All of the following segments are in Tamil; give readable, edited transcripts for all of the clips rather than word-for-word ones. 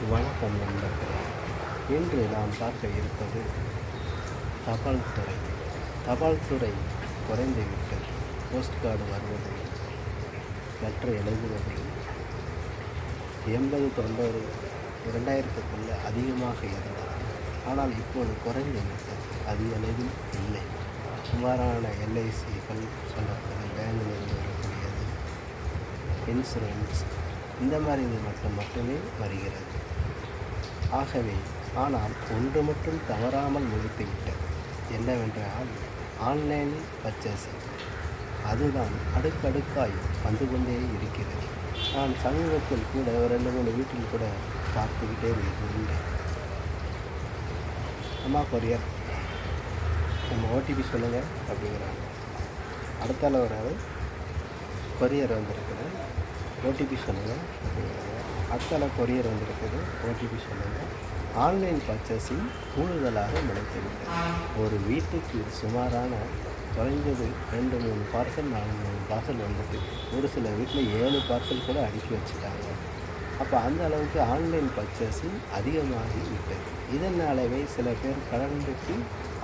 வணக்கம் நண்பர்களே. இன்று நாம் பார்க்க இருப்பது தபால் துறை. தபால் துறை குறைந்துவிட்டது. போஸ்ட் கார்டு வருவது, லெட்டர் எழுதுவது 80, 90, 2000க்குள்ளே அதிகமாக இருந்தது. ஆனால் இப்போது குறைந்துவிட்டது. அது அளவில் இல்லை. சுமாரான எல்ஐசிகள் சொல்லக்கூடிய பேங்கில் இருந்து வரக்கூடியது, இன்சூரன்ஸ், இந்த மாதிரி இது மட்டுமே வருகிறது. ஆகவே ஆனால் ஒன்று மட்டும் தவறாமல் முளைத்துவிட்டது. என்னவென்றால் ஆன்லைன் பர்ச்சேசிங். அதுதான் அடுக்கடுக்காய் வந்து கொண்டே இருக்கிறது. நான் சமீபத்தில் கூட ஒரு 2-3 வீட்டில் கூட பார்த்துக்கிட்டே இருந்தேன். அம்மா கொரியர், நம்ம ஓடிபி சொல்லுங்கள் அப்படிங்கிறாங்க. அடுத்தால ஒரு ஆள் கொரியர் வந்திருக்குது, ஓடிபி சொல்லுங்கள் அப்படிங்கிறாங்க. அடுத்தால கொரியர் வந்திருக்குது, ஓடிபி சொல்லுங்கள். ஆன்லைன் பர்ச்சேசிங் கூடுதலாக முளைத்துவிட்டது. ஒரு வீட்டுக்கு சுமாரான குறைந்தது 2-3 பார்சல், 4-3 பார்சல் வந்துட்டு ஒரு சில வீட்டில் 7 பார்சல் கூட அனுப்பி வச்சுட்டாங்க. அப்போ அந்த அளவுக்கு ஆன்லைன் பர்ச்சேசிங் அதிகமாகி விட்டது. இதனாலவே சில பேர் கடனுக்கு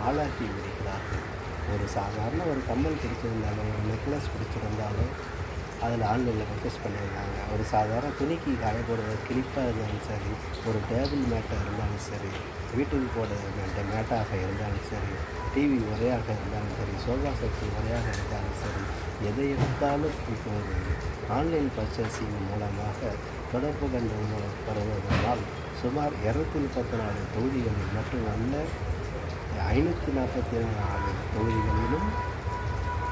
ஆளாக்கி விடுகிறார்கள். ஒரு சாதாரண ஒரு கம்மல் பிடிச்சிருந்தாலும், ஒரு நெக்லஸ் பிடிச்சிருந்தாலும் அதில் ஆன்லைனில் பர்ச்சேஸ் பண்ணியிருந்தாங்க. ஒரு சாதாரண துணிக்கு காய போடுற கிளிப்பாக இருந்தாலும் சரி, ஒரு டேபிள் மேட்டாக இருந்தாலும் சரி, வீட்டுக்கு போட வேண்டிய மேட்டாக இருந்தாலும் சரி, டிவி உரையாக இருந்தாலும் சரி, சோஃபா செட்டு உரையாக இருந்தாலும் சரி, எதை எடுத்தாலும் இப்போ ஒரு ஆன்லைன் பர்ச்சேசிங் மூலமாக தொடர்பு கண்டு வருவதனால் சுமார் 234 தொகுதிகளில் மட்டுமல்ல 544 தொகுதிகளிலும்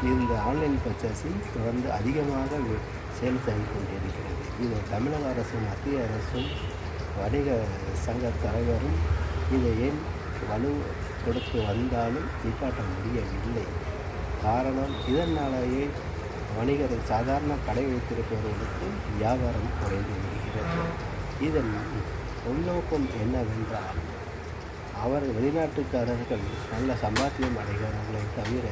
இந்த ஆன்லைன் பர்ச்சேசிங் தொடர்ந்து அதிகமாக சேல்ஸ் ஆகி கொண்டிருக்கிறது. இது தமிழக அரசும் மத்திய அரசும் வணிக சங்க தலைவரும் இதை ஏன் வலு கொடுத்து வந்தாலும் நிப்பாட்ட முடியவில்லை. காரணம், இதனாலேயே வணிகர் சாதாரண கடை வைத்திருப்பவர்களுக்கு வியாபாரம் குறைந்து விடுகிறது. இதன் உள்நோக்கம் என்னவென்றால், அவர் வெளிநாட்டுக்காரர்கள் நல்ல சம்பாத்தியம் அடைகிறார்களே தவிர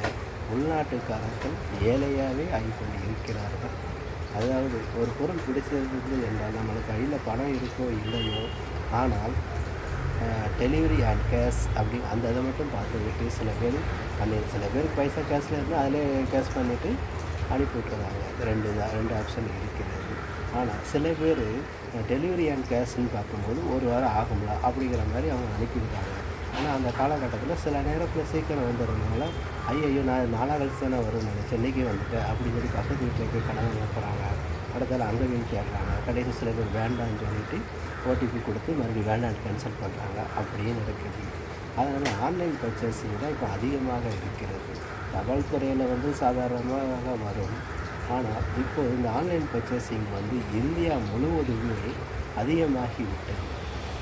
உள்நாட்டுக்காரர்கள் ஏழையாகவே ஆகிக்கொண்டு இருக்கிறார்கள். அதாவது ஒரு பொருள் பிடிச்சிருந்தது என்றால் நம்மளுக்கு கையில் பணம் இருக்கோ இல்லையோ, ஆனால் டெலிவரி அண்ட் கேஷ் அப்படி அந்த இதை மட்டும் பார்த்துக்கிட்டு சில பேர் பைசா கேஷில் இருந்தால் அதிலே கேஷ் பண்ணிவிட்டு அனுப்பி விட்டுறாங்க. ரெண்டு ஆப்ஷன் இருக்கிறது. ஆனால் சில பேர் டெலிவரி அண்ட் கேஷ்ன்னு பார்க்கும்போது 1 வாரம் ஆகும்ல அப்படிங்கிற மாதிரி அவங்க அனுப்பிவிட்டாங்க. ஆனால் அந்த காலகட்டத்தில் சில நேரத்தில் சீக்கிரம் வந்துடுறதுனால ஐயோ நான் 4 கழிச்சு தானே வரும்னு நினச்சேன், இன்றைக்கி வந்துட்டேன் அப்படின்னு சொல்லி பக்கத்து வீட்டில் போய் கடன் அனுப்புகிறாங்க. அடுத்தால அங்கே போய் கேட்குறாங்க. கடைசி சில பேர் வேண்டான்னு சொல்லிட்டு ஓடிபி கொடுத்து மறுபடியும் வேண்டான்னு கேன்சல் பண்ணுறாங்க. அப்படியே நடக்குது. அதனால் ஆன்லைன் பர்ச்சேசிங் தான் இப்போ அதிகமாக இருக்கிறது. தபால் துறையில் சாதாரணமாக வரும். ஆனால் இப்போது இந்த ஆன்லைன் பர்ச்சேசிங் இந்தியா முழுவதுமே அதிகமாகிவிட்டது.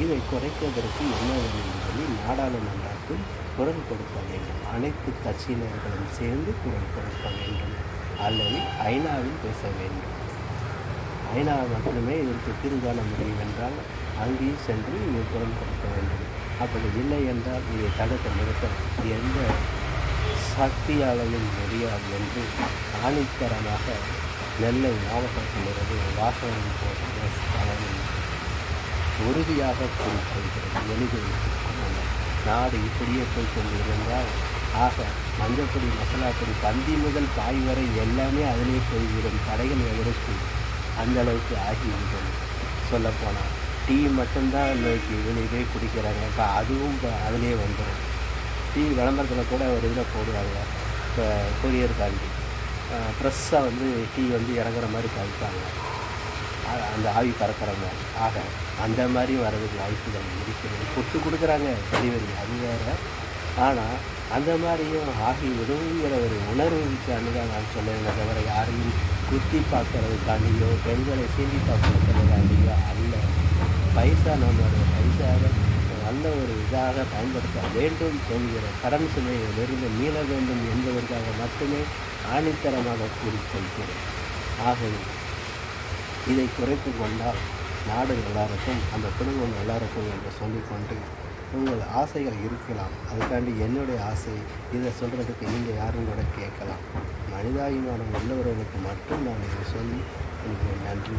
இதை குறைப்பதற்கு என்ன வேண்டும் சொல்லி நாடாளுமன்றத்தில் குரல் கொடுக்க வேண்டும். அனைத்து கட்சியினர்களும் சேர்ந்து குரல் கொடுக்க வேண்டும், அல்லது ஐநாவில் பேச வேண்டும். ஐநா மட்டுமே இதற்கு தீர்வு காண முடியும் என்றால் அங்கேயும் சென்று இதை குரல் கொடுக்க வேண்டும். அப்படி இல்லை என்றால் இதை தடுக்க நிறுத்த எந்த சக்தியாலையும் முடியாது என்று ஆணித்தரமாக நெல்லை மாவட்டத்திலிருந்து வாசகன் போன்ற தலைமை உறுதியாக கூறிக்கொள்கிறது. எளிதில் நாடு இப்படியே போய்கொண்டு இருந்தால் மஞ்சப்பொடி, மசாலாப்பொடி, பந்தி முதல் பாய் வரை எல்லாமே அதிலே போய்விடும். கடைகள் எதற்கு அந்த அளவுக்கு ஆகிவிடும். சொல்லப்போனால் டீ மட்டும்தான் இன்னைக்கு வெளியே குடிக்கிறாங்க. இப்போ அதுவும் அதிலே வந்துடும். டீ விளம்பரத்தில் கூட ஒரு இதில் போடுவாங்க. இப்போ கொரியர் தாண்டி ஃப்ரெஷ்ஷாக டீ இறங்குற மாதிரி கழிப்பாங்க, அந்த ஆவி பறக்கிற மாதிரி. அந்த மாதிரி வர்றதுக்கு வாய்ப்புகள் இருக்கிறது. கொட்டு கொடுக்குறாங்க டெலிவரி, அது வேறு. ஆனால் அந்த மாதிரியும் ஆகி உதவுங்கிற ஒரு உணர்வுக்காண்டி தான் நான் சொல்லுவேன். தவிர யாரையும் குத்தி பார்க்கறதுக்காண்டியோ பெண்களை சீண்டி பார்க்கறதுக்காண்டியோ அல்ல. நம்மளுடைய பைசாவை நல்ல ஒரு இதாக பயன்படுத்த வேண்டும் என்கிற கடன் சுமையிலிருந்து மீள வேண்டும் என்பதற்காக மட்டுமே ஆணித்தரமாக கூறிக்கொள்கிறேன். ஆகவே இதை குறைத்து கொண்டால் நாடு நல்லாயிருக்கும், அந்த குடும்பம் நல்லாயிருக்கும் என்று சொல்லிக்கொண்டு உங்கள் ஆசைகள் இருக்கலாம். அதுக்காண்டி என்னுடைய ஆசை இதை சொல்கிறதுக்கு நீங்கள் யாரும் கூட கேட்கலாம். மனிதாபிமானம் உள்ளவர்களுக்கு மட்டும் நான் இதை சொல்லி எனக்கு நன்றி.